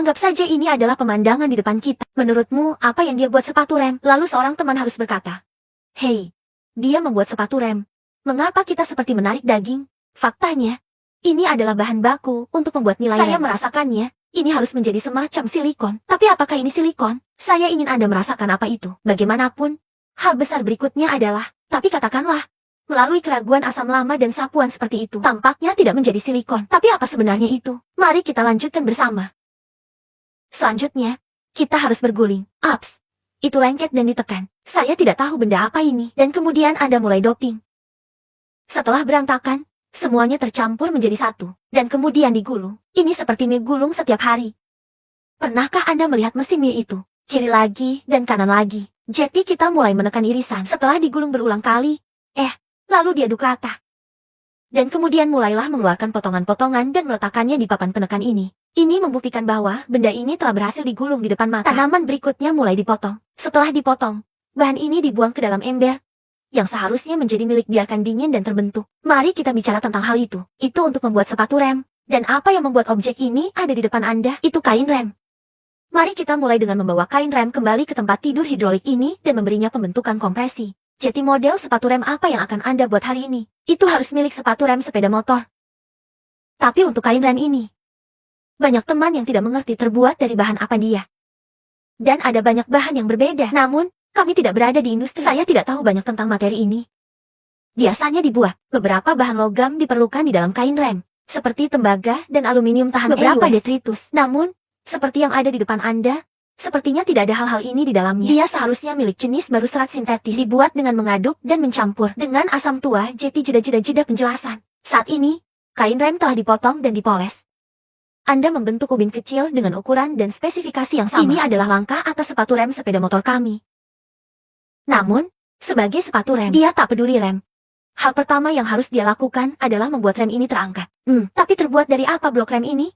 Anggap saja ini adalah pemandangan di depan kita. Menurutmu, apa yang dia buat sepatu rem? Lalu seorang teman harus berkata, "Hei, dia membuat sepatu rem. Mengapa kita seperti menarik daging?" Faktanya, ini adalah bahan baku untuk membuat nilai Saya merasakannya. Ini harus menjadi semacam silikon. Tapi apakah ini silikon? Saya ingin Anda merasakan apa itu. Bagaimanapun, hal besar berikutnya adalah, tapi katakanlah, melalui keraguan asam lama dan sapuan seperti itu, tampaknya tidak menjadi silikon. Tapi apa sebenarnya itu? Mari kita lanjutkan bersama. Selanjutnya, kita harus berguling. Ups, itu lengket dan ditekan. Saya tidak tahu benda apa ini. Dan kemudian Anda mulai doping. Setelah berantakan, semuanya tercampur menjadi satu, dan kemudian digulung. Ini seperti mie gulung setiap hari. Pernahkah Anda melihat mesin mie itu? Kiri lagi dan kanan lagi. Jadi kita mulai menekan irisan. Setelah digulung berulang kali, lalu diaduk rata. Dan kemudian mulailah mengeluarkan potongan-potongan dan meletakkannya di papan penekan ini. Ini membuktikan bahwa benda ini telah berhasil digulung di depan mata. Tanaman berikutnya mulai dipotong. Setelah dipotong, bahan ini dibuang ke dalam ember yang seharusnya menjadi milik biarkan dingin dan terbentuk. Mari kita bicara tentang hal itu. Itu untuk membuat sepatu rem. Dan apa yang membuat objek ini ada di depan Anda? Itu kain rem. Mari kita mulai dengan membawa kain rem kembali ke tempat tidur hidrolik ini dan memberinya pembentukan kompresi. Jadi model sepatu rem apa yang akan Anda buat hari ini? Itu harus milik sepatu rem sepeda motor. Tapi untuk kain rem ini, banyak teman yang tidak mengerti terbuat dari bahan apa dia. Dan ada banyak bahan yang berbeda. Namun, kami tidak berada di industri. Saya tidak tahu banyak tentang materi ini. Biasanya dibuat. Beberapa bahan logam diperlukan di dalam kain rem, seperti tembaga dan aluminium tahan beberapa detritus. Namun, seperti yang ada di depan Anda, sepertinya tidak ada hal-hal ini di dalamnya. Dia seharusnya milik jenis baru serat sintetis, dibuat dengan mengaduk dan mencampur dengan asam tua. Jadi jeda penjelasan. Saat ini, kain rem telah dipotong dan dipoles. Anda membentuk ubin kecil dengan ukuran dan spesifikasi yang sama. Ini adalah langkah atas sepatu rem sepeda motor kami. Namun, sebagai sepatu rem, dia tak peduli rem. Hal pertama yang harus dia lakukan adalah membuat rem ini terangkat. Tapi terbuat dari apa blok rem ini?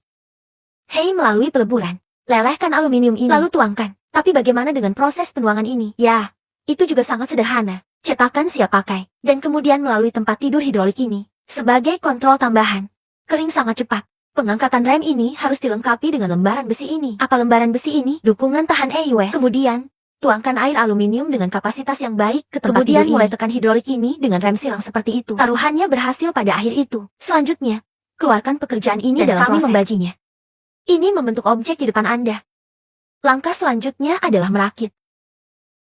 Hei, melalui peleburan. Lelehkan aluminium ini, lalu tuangkan. Tapi bagaimana dengan proses penuangan ini? Ya, itu juga sangat sederhana. Cetakan siap pakai. Dan kemudian melalui tempat tidur hidrolik ini. Sebagai kontrol tambahan, kering sangat cepat. Pengangkatan rem ini harus dilengkapi dengan lembaran besi ini. Apa lembaran besi ini? Dukungan tahan EUS. Kemudian, tuangkan air aluminium dengan kapasitas yang baik ke tempat tidur ini. Mulai tekan hidrolik ini dengan rem silang seperti itu. Taruhannya berhasil pada akhir itu. Selanjutnya, keluarkan pekerjaan ini dan dalam kami proses membajinya. Ini membentuk objek di depan Anda. Langkah selanjutnya adalah merakit.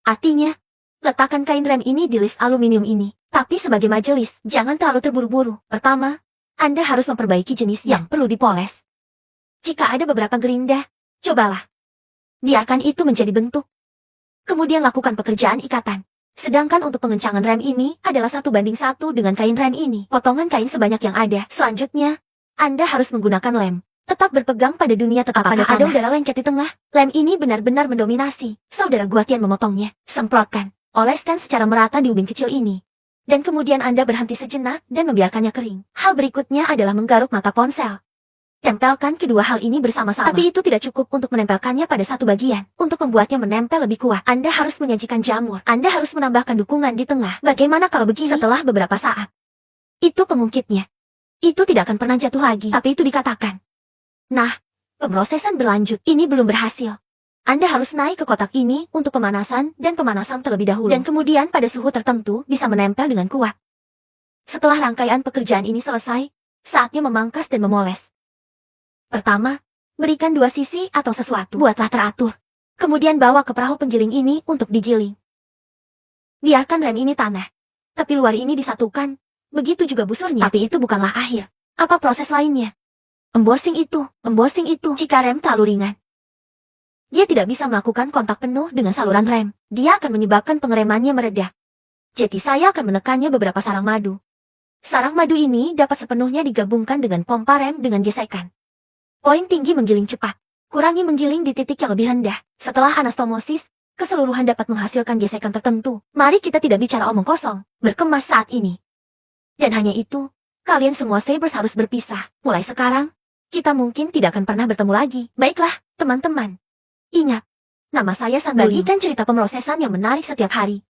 Artinya, letakkan kain rem ini di lift aluminium ini. Tapi sebagai majelis, jangan terlalu terburu-buru. Pertama, Anda harus memperbaiki jenis yang perlu dipoles. Jika ada beberapa gerinda, cobalah. Biarkan itu menjadi bentuk. Kemudian lakukan pekerjaan ikatan. Sedangkan untuk pengencangan rem ini adalah 1:1 dengan kain rem ini. Potongan kain sebanyak yang ada. Selanjutnya, Anda harus menggunakan lem. Tetap berpegang pada dunia tetap pada tanah. Ada udara lengket di tengah. Lem ini benar-benar mendominasi. Saudara Guatian memotongnya. Semprotkan. Oleskan secara merata di ubin kecil ini. Dan kemudian Anda berhenti sejenak dan membiarkannya kering. Hal berikutnya adalah menggaruk mata ponsel. Tempelkan kedua hal ini bersama-sama. Tapi itu tidak cukup untuk menempelkannya pada satu bagian. Untuk membuatnya menempel lebih kuat, Anda harus menyajikan jamur. Anda harus menambahkan dukungan di tengah. Bagaimana kalau begini? Setelah beberapa saat, itu pengungkitnya. Itu tidak akan pernah jatuh lagi. Tapi itu dikatakan. Nah, pemrosesan berlanjut. Ini belum berhasil. Anda harus naik ke kotak ini untuk pemanasan dan pemanasan terlebih dahulu. Dan kemudian pada suhu tertentu bisa menempel dengan kuat. Setelah rangkaian pekerjaan ini selesai, saatnya memangkas dan memoles. Pertama, berikan dua sisi atau sesuatu. Buatlah teratur. Kemudian bawa ke perahu penggiling ini untuk digiling. Biarkan rem ini tanah. Tapi luar ini disatukan. Begitu juga busurnya. Tapi itu bukanlah akhir. Apa proses lainnya? Embossing itu. Jika rem terlalu ringan, dia tidak bisa melakukan kontak penuh dengan saluran rem. Dia akan menyebabkan pengeremannya meredah. Jadi saya akan menekannya beberapa sarang madu. Sarang madu ini dapat sepenuhnya digabungkan dengan pompa rem dengan gesekan. Poin tinggi menggiling cepat. Kurangi menggiling di titik yang lebih rendah. Setelah anastomosis, keseluruhan dapat menghasilkan gesekan tertentu. Mari kita tidak bicara omong kosong, berkemas saat ini. Dan hanya itu, kalian semua Sabers harus berpisah. Mulai sekarang, kita mungkin tidak akan pernah bertemu lagi. Baiklah, teman-teman. Ingat, nama saya Sanbuli. Bagikan cerita pemrosesan yang menarik setiap hari.